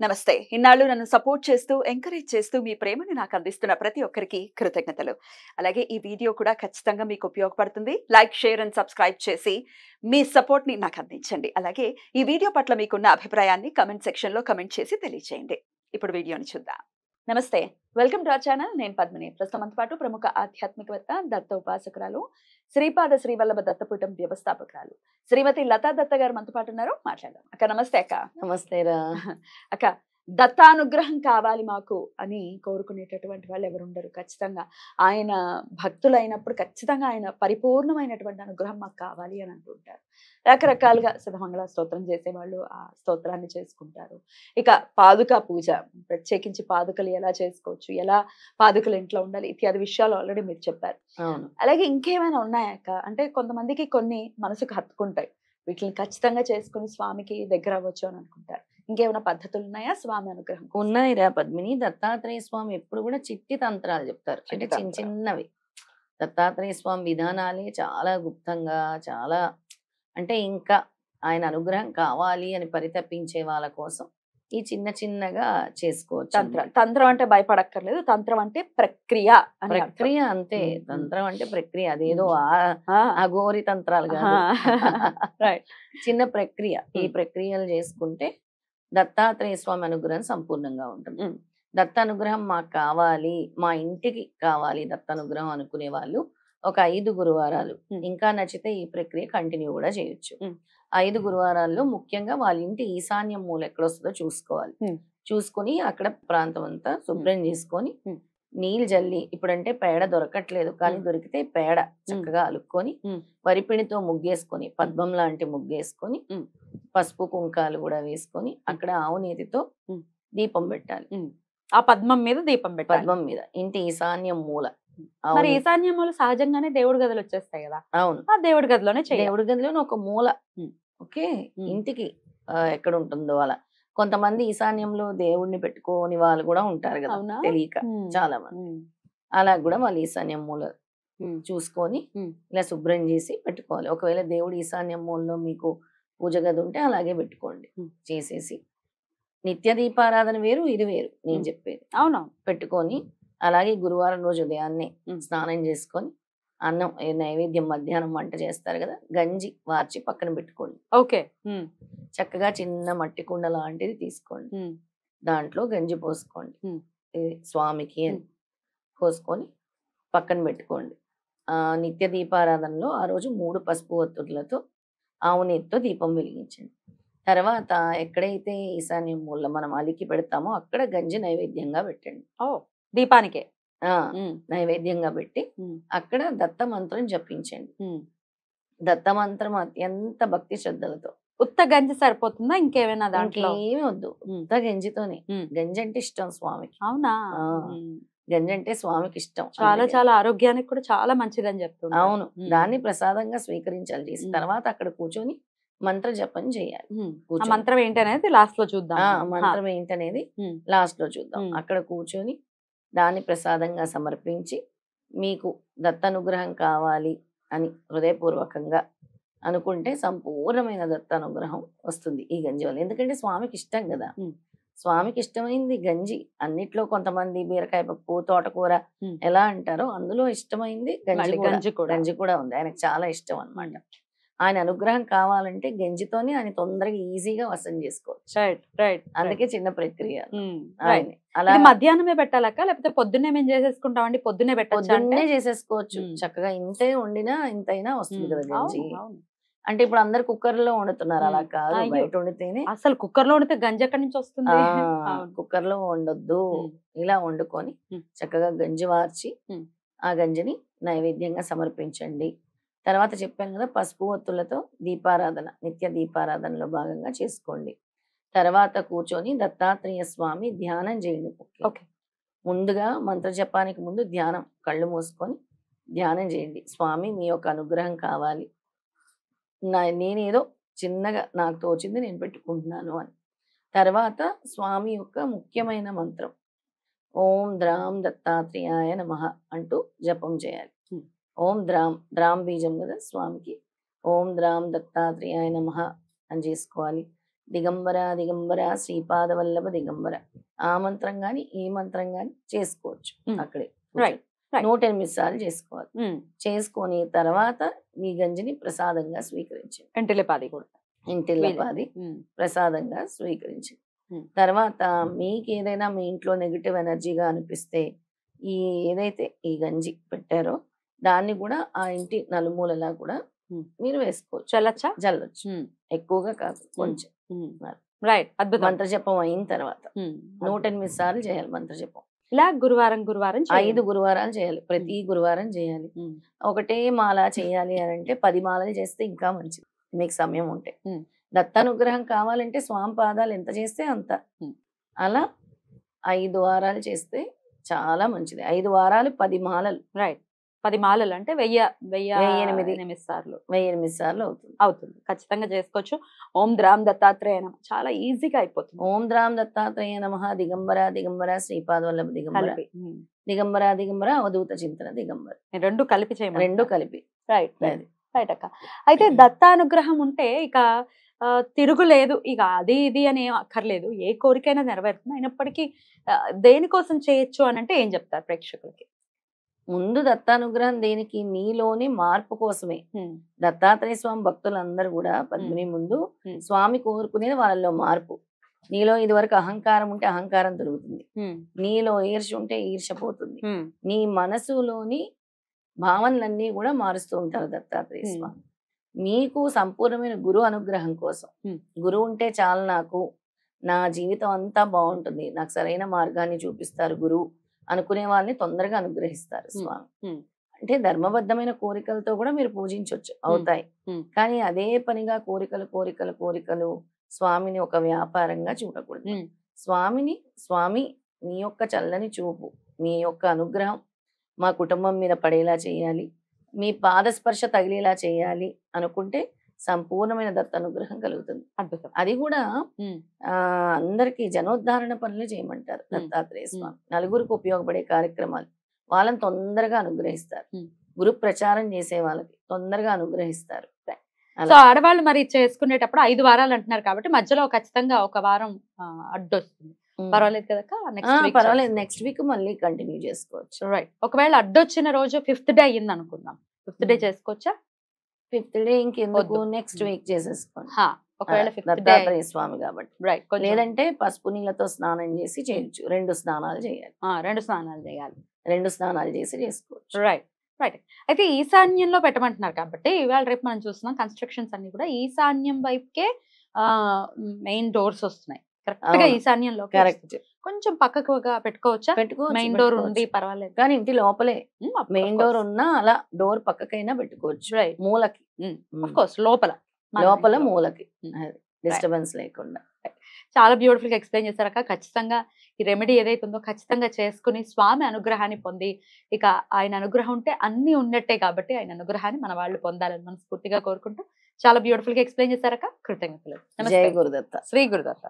నమస్తే. ఇన్నాళ్ళు నన్ను సపోర్ట్ చేస్తూ, ఎంకరేజ్ చేస్తూ మీ ప్రేమని నాకు అందిస్తున్న ప్రతి ఒక్కరికి కృతజ్ఞతలు. అలాగే ఈ వీడియో కూడా ఖచ్చితంగా మీకు ఉపయోగపడుతుంది. లైక్, షేర్ అండ్ సబ్స్క్రైబ్ చేసి మీ సపోర్ట్‌ని నాకు అందించండి. అలాగే ఈ వీడియో పట్ల మీకున్న అభిప్రాయాన్ని కామెంట్ సెక్షన్‌లో కామెంట్ చేసి తెలియజేయండి. ఇప్పుడు వీడియోని చూద్దాం. నమస్తే. Welcome to our channel. నేను పద్మిని. ప్రస్తుతం మనతో పాటు ప్రముఖ ఆధ్యాత్మికవేత్త, దత్త ఉపాసకురాలు, శ్రీపాద శ్రీవల్లభ దత్తపీఠం వ్యవస్థాపకురాలు శ్రీమతి లతా దత్త గారు మనతో పాటు ఉన్నారు. మాట్లాడదాం. అక్క నమస్తే అక్క. నమస్తేరా. అక్క, దత్తానుగ్రహం కావాలి మాకు అని కోరుకునేటటువంటి వాళ్ళు ఎవరు ఉండరు. ఖచ్చితంగా ఆయన భక్తులైనప్పుడు ఖచ్చితంగా ఆయన పరిపూర్ణమైనటువంటి అనుగ్రహం మాకు కావాలి అని అంటుంటారు. రకరకాలుగా శతమంగళ స్తోత్రం చేసేవాళ్ళు ఆ స్తోత్రాన్ని చేసుకుంటారు. ఇక పాదుకా పూజ, ప్రత్యేకించి పాదుకలు ఎలా చేసుకోవచ్చు, ఎలా పాదుకలు ఇంట్లో ఉండాలి ఇత్యాది విషయాలు ఆల్రెడీ మీరు చెప్పారు. అవును. అలాగే ఇంకేమైనా ఉన్నాయక్క? అంటే కొంతమందికి కొన్ని మనసుకు హత్తుకుంటాయి, వీటిని ఖచ్చితంగా చేసుకుని స్వామికి దగ్గర అవ్వచ్చు అని అనుకుంటారు. ఇంకేమైనా పద్ధతులు ఉన్నాయా స్వామి అనుగ్రహం కోసం? ఉన్నాయిరా పద్మిని. దత్తాత్రేయ స్వామి ఎప్పుడు కూడా చిట్టి తంత్రాలు చెప్తారు. అంటే చిట్టి చిన్న తంత్రాలు. చిన్నవి. దత్తాత్రేయ స్వామి విధానాలే చాలా గుప్తంగా, చాలా అంటే ఇంకా ఆయన అనుగ్రహం కావాలి అని పరితపించే వాళ్ళ కోసం ఈ చిన్న చిన్నగా చేసుకోవచ్చు తంత్రం. అన్నమాట. తంత్రం అంటే భయపడక్కర్లేదు. తంత్రం అంటే ప్రక్రియ అని అర్థం. ప్రక్రియ అంతే. ఉమ్, తంత్రం అంటే ప్రక్రియ. అదేదో ఆ, అఘోరి తంత్రాలు ఆ, కాదు. రైట్. చిన్న ప్రక్రియ. ఈ ఉమ్, ప్రక్రియలు చేసుకుంటే దత్తాత్రేయ స్వామి అనుగ్రహం సంపూర్ణంగా ఉంటుంది. ఉమ్, దత్త అనుగ్రహం మాకు కావాలి, మా ఇంటికి కావాలి దత్త అనుగ్రహం అనుకునే వాళ్ళు ఒక 5 గురువారాలు, ఉమ్, ఇంకా నచ్చితే ఈ ప్రక్రియ కంటిన్యూ కూడా చేయొచ్చు. ఉమ్, 5 గురువారాల్లో ముఖ్యంగా వాళ్ళ ఇంటి ఈశాన్యం మూల ఎక్కడొస్తుందో చూసుకోవాలి. ఉమ్, చూసుకొని అక్కడ ప్రాంతం అంతా శుభ్రం చేసుకొని ఉమ్, నీళ్ళు జల్లి, ఇప్పుడంటే పేడ దొరకట్లేదు కానీ ఉమ్, దొరికితే పేడ చక్కగా అలుక్కొని ఉమ్, వరిపిండితో ముగ్గేసుకొని పద్మం లాంటి ముగ్గేసుకొని ఉమ్, పసుపు కుంకాలు కూడా వేసుకొని అక్కడ ఆవు నేతితో ఉమ్, దీపం పెట్టాలి. ఉమ్. ఆ పద్మం మీద దీపం పెట్టాలి. పద్మం మీద ఇంటి ఈశాన్యం మూల. మరి అవును. ఈశాన్యములు సహజంగానే దేవుడి గదులు వచ్చేస్తాయి కదా, అవును. ఆ దేవుడి గదిలోనే చేయాలి. దేవుడి గదిలోని ఒక మూల. ఉమ్, ఓకే. ఉమ్, ఇంటికి ఎక్కడ ఉంటుందో అలా. కొంతమంది ఈశాన్యంలో దేవుడిని పెట్టుకోని వాళ్ళు కూడా ఉంటారు కదా, అవునా? తెలియక ఉమ్, చాలా మంది. ఉమ్, అలా కూడా వాళ్ళు ఈశాన్యం మూల ఉమ్, చూసుకొని ఉమ్, ఇలా శుభ్రం చేసి పెట్టుకోవాలి. ఒకవేళ దేవుడి ఈశాన్యం మూలలో మీకు పూజ గది ఉంటే అలాగే పెట్టుకోండి. ఉమ్, చేసేసి నిత్య దీపారాధన వేరు, ఇది వేరు నేను ఉమ్. చెప్పేది. అవునవును. పెట్టుకొని అలాగే గురువారం రోజు ఉదయాన్నే ఉమ్, స్నానం చేసుకొని అన్నం నైవేద్యం మధ్యాహ్నం వంట చేస్తారు కదా, గంజి వార్చి పక్కన పెట్టుకోండి. ఓకే. ఉమ్, చక్కగా చిన్న మట్టి కుండ లాంటిది తీసుకోండి. ఉమ్, దాంట్లో గంజి పోసుకోండి. ఉమ్, ఇది స్వామికి అని ఉమ్. పోసుకొని పక్కన పెట్టుకోండి. నిత్య దీపారాధనలో ఆ రోజు 3 పసుపు ఒత్తులతో ఆవు నెయ్యితో దీపం వెలిగించండి. తర్వాత ఎక్కడైతే ఈశాన్యం మూల మనం అలికి పెడతామో అక్కడ గంజి నైవేద్యంగా పెట్టండి. ఓ, దీపానికే. ఆ ఉమ్, నైవేద్యంగా పెట్టి ఉమ్, అక్కడ దత్త మంత్రం జపించండి. ఉమ్. దత్త మంత్రం అత్యంత భక్తి శ్రద్ధలతో. ఉత్త గంజి సరిపోతుందా ఇంకేమైనా దాంట్లో? ఇంకేమి వద్దు, ఉమ్, ఉత్త గంజితోనే. ఉమ్. గంజి అంటే ఇష్టం స్వామికి. అవునా? ఆ ఉమ్. గంజి అంటే స్వామికి ఇష్టం. చాలా అందుకే చాలా ఆరోగ్యానికి కూడా చాలా మంచిదని చెప్తుంటారు. అవును, ఉమ్, దాన్ని ప్రసాదంగా స్వీకరించాలి. చేసి ఉమ్, తర్వాత అక్కడ కూర్చొని మంత్ర జపం చేయాలి. ఉమ్. ఆ కూర్చొని మంత్రం ఏంటి అనేది లాస్ట్ లో చూద్దాం. మంత్రం ఏంటనేది ఉమ్, లాస్ట్ లో చూద్దాం. ఉమ్. అక్కడ కూర్చొని దాన్ని ప్రసాదంగా సమర్పించి మీకు దత్తానుగ్రహం కావాలి అని హృదయపూర్వకంగా అనుకుంటే సంపూర్ణమైన దత్తానుగ్రహం వస్తుంది ఈ గంజి వల్ల. ఎందుకంటే స్వామికి ఇష్టం కదా. ఉమ్. స్వామికి ఇష్టమైంది గంజి. అన్నిట్లో కొంతమంది బీరకాయ పప్పు, తోటకూర ఉమ్. ఎలా అంటారో అందులో ఇష్టమైంది గంజి మళ్ళీ కూడా. గంజి కూడా. గంజి కూడా ఉంది. ఆయనకు చాలా ఇష్టం అన్నమాట. ఆయన అనుగ్రహం కావాలంటే గంజితోనే ఆయన తొందరగా ఈజీగా వశం చేసుకోవచ్చు. Right right. అందుకే చిన్న ప్రక్రియ రైట్. ఆయన అలా ఇది మధ్యాహ్నమే పెట్టాలక్క లేకపోతే పొద్దున్నే మేము చేసేసుకుంటామండి? పొద్దున్నే పెట్టచ్చా అంటే? పొద్దున్నే చేసేసుకోవచ్చు. ఉమ్. చక్కగా ఇంతే వండినా ఇంతైనా వస్తుంది ఉమ్, కదా గంజి. అవును అవును. అంటే ఇప్పుడు అందరు కుక్కర్లో వండుతున్నారు. అలా ఉమ్. కాదు, అయ్యో, బయట వండితేనే. అసలు కుక్కర్ లో వండితే గంజి ఎక్కడి నుంచి వస్తుంది? అవును. కుక్కర్లో వండొద్దు. ఉమ్, ఇలా వండుకొని ఉమ్, చక్కగా గంజి వార్చి ఉమ్, ఆ గంజిని నైవేద్యంగా సమర్పించండి. తర్వాత చెప్పాను కదా, పసుపు ఒత్తులతో దీపారాధన, నిత్య దీపారాధనలో భాగంగా చేసుకోండి. తర్వాత కూర్చొని దత్తాత్రేయ స్వామి ధ్యానం చేయండి. ఓకే. ముందుగా మంత్ర జపానికి ముందు ధ్యానం, కళ్ళు మూసుకొని ధ్యానం చేయండి. స్వామి మీ యొక్క అనుగ్రహం కావాలి, నేనేదో చిన్నగా నాకు తోచింది నేను పెట్టుకుంటున్నాను అని. తర్వాత స్వామి యొక్క ముఖ్యమైన మంత్రం ఓం ద్రాం దత్తాత్రేయాయ నమః అంటూ జపం చేయాలి. ఉమ్, ఓం ద్రాం, ద్రాం బీజం కదా స్వామికి. ఓం ద్రాం దత్తాత్రేయాయ నమః అని చేసుకోవాలి. దిగంబర దిగంబర శ్రీపాద వల్లభ దిగంబర. ఆ మంత్రం గాని ఈ మంత్రం గాని చేసుకోవచ్చు అక్కడే. Right. 108 సార్లు చేసుకోవాలి. చేసుకొని తర్వాత ఈ గంజిని ప్రసాదంగా స్వీకరించండి. ఎంటిలిపాది కూడా ఇంటిల్లపాది ప్రసాదంగా స్వీకరించండి. తర్వాత మీకు ఏదైనా మీ ఇంట్లో నెగిటివ్ ఎనర్జీగా అనిపిస్తే ఈ ఏదైతే ఈ గంజి పెట్టారో దాన్ని కూడా ఆ ఇంటి నలుమూలలా కూడా మీరు వేసుకోవచ్చు. జల్లొచ్చు. ఎక్కువగా కాదు, కొంచెం. రైట్. అద్భుతం. మంత్రజపం అయిన తర్వాత 108 సార్లు చేయాలి మంత్రజపం. ఇలా గురువారం 5 గురువారాలు చేయాలి. ప్రతి గురువారం చేయాలి. ఒకటే మాల చేయాలి అని అంటే 10 మాలలు చేస్తే ఇంకా మంచిది మీకు సమయం ఉంటే. దత్తానుగ్రహం కావాలంటే స్వామి పాదాలు ఎంత చేస్తే అంత. అలా 5 వారాలు చేస్తే చాలా మంచిది. 5 వారాలు 10 మాలలు. రైట్. 10 మాలలు అంటే 1008 సార్లు. 1008 సార్లు అవుతుంది. ఖచ్చితంగా చేసుకోవచ్చు. ఓం ద్రాం దత్తాత్రేయ నమః. చాలా ఈజీగా అయిపోతుంది. ఓం ద్రాం దత్తాత్రేయ నమః దిగంబర దిగంబర శ్రీపాద వల్లభ దిగంబర దిగంబర దిగంబర అవధూత చింతన దిగంబర. రెండు కలిపి చేయమని. రెండు కలిపి. రైట్. రైట్ అక్క. అయితే దత్తానుగ్రహం ఉంటే ఇక తిరుగులేదు, ఇక అది ఇది అని ఏం అక్కర్లేదు, ఏ కోరికైనా నెరవేరుతుంది. అయినప్పటికీ దేనికోసం చేయొచ్చు అని అంటే ఏం చెప్తారు ప్రేక్షకులకి? ముందు దత్తానుగ్రహం దేనికి? నీలోని మార్పు కోసమే. దత్తాత్రేయ స్వామి భక్తులందరూ కూడా పద్మిని ముందు స్వామి కోరుకునేది వాళ్ళలో మార్పు. నీలో ఇది వరకు అహంకారం ఉంటే అహంకారం దొరుకుతుంది, నీలో ఈర్ష్య ఉంటే ఈర్ష్య పోతుంది. నీ మనసులోని భావనలన్నీ కూడా మారుస్తూ ఉంటారు దత్తాత్రేయ స్వామి. మీకు సంపూర్ణమైన గురు అనుగ్రహం కోసం, గురువు ఉంటే చాలు నాకు, నా జీవితం అంతా బాగుంటుంది, నాకు సరైన మార్గాన్ని చూపిస్తారు గురువు అనుకునే వాళ్ళని తొందరగా అనుగ్రహిస్తారు స్వామి. అంటే ధర్మబద్ధమైన కోరికలతో కూడా మీరు పూజించవచ్చు, అవుతాయి. కానీ అదే పనిగా కోరికలు కోరికలు కోరికలు స్వామిని ఒక వ్యాపారంగా చూడకూడదు. స్వామి మీ యొక్క చల్లని చూపు, మీ యొక్క అనుగ్రహం మా కుటుంబం మీద పడేలా చేయాలి, మీ పాదస్పర్శ తగిలేలా చేయాలి అనుకుంటే సంపూర్ణమైన దత్త అనుగ్రహం కలుగుతుంది. అద్భుతం. అది కూడా అందరికి జనోద్ధారణ పనులు చేయమంటారు దత్తాత్రేయ స్వామి. నలుగురికి ఉపయోగపడే కార్యక్రమాలు వాళ్ళని తొందరగా అనుగ్రహిస్తారు. గురు ప్రచారం చేసే వాళ్ళకి తొందరగా అనుగ్రహిస్తారు. సో ఆడవాళ్ళు మరి చేసుకునేటప్పుడు 5 వారాలు అంటున్నారు కాబట్టి మధ్యలో ఖచ్చితంగా ఒక వారం అడ్డొస్తుంది, పర్వాలేదు కదా? పర్వాలేదు, నెక్స్ట్ వీక్ మళ్ళీ కంటిన్యూ చేసుకోవచ్చు. రైట్. ఒకవేళ అడ్డొచ్చిన రోజు 5th డే అయ్యింది అనుకుందాం, 5th డే చేసుకోవచ్చా? 5th డే ఇంకెందుకు, నెక్స్ట్ వీక్ చేసేసుకోండి. ఒకవేళ దత్తాత్రేయ స్వామి కాబట్టి. లేదంటే పసుపు నీళ్ళతో స్నానం చేసి చేయొచ్చు. 2 స్నానాలు చేయాలి. 2 స్నానాలు చేయాలి. 2 స్నానాలు చేసి చేసుకోవచ్చు. రైట్. రైట్. అయితే ఈశాన్యంలో పెట్టమంటున్నారు కాబట్టి ఇవాళ రేపు మనం చూస్తున్నాం కన్స్ట్రక్షన్స్ అన్ని కూడా ఈశాన్యం వైపుకే మెయిన్ డోర్స్ వస్తున్నాయి. కరెక్ట్ గా ఈశాన్యంలో కొంచెం పక్కకుగా పెట్టుకోవచ్చా? మెయిన్ డోర్ ఉంది పర్వాలేదు, కానీ ఇంటి లోపలే మెయిన్ డోర్ ఉన్నా అలా డోర్ పక్కకైనా పెట్టుకోవచ్చు. మూలకి, లోపల మూలకి డిస్టర్బెన్స్ లేకుండా. చాలా బ్యూటిఫుల్ గా ఎక్స్ప్లెయిన్ చేశారక్క. ఖచ్చితంగా ఈ రెమెడీ ఏదైతే ఉందో ఖచ్చితంగా చేసుకుని స్వామి అనుగ్రహాన్ని పొంది, ఇక ఆయన అనుగ్రహం ఉంటే అన్ని ఉన్నట్టే కాబట్టి ఆయన అనుగ్రహాన్ని మన వాళ్ళు పొందాలని మనస్ఫూర్తిగా కోరుకుంటూ చాలా బ్యూటిఫుల్ గా ఎక్స్ప్లెయిన్ చేశారక్క. కృతజ్ఞతలు. జై గురుదత్త. శ్రీ గురుదత్త.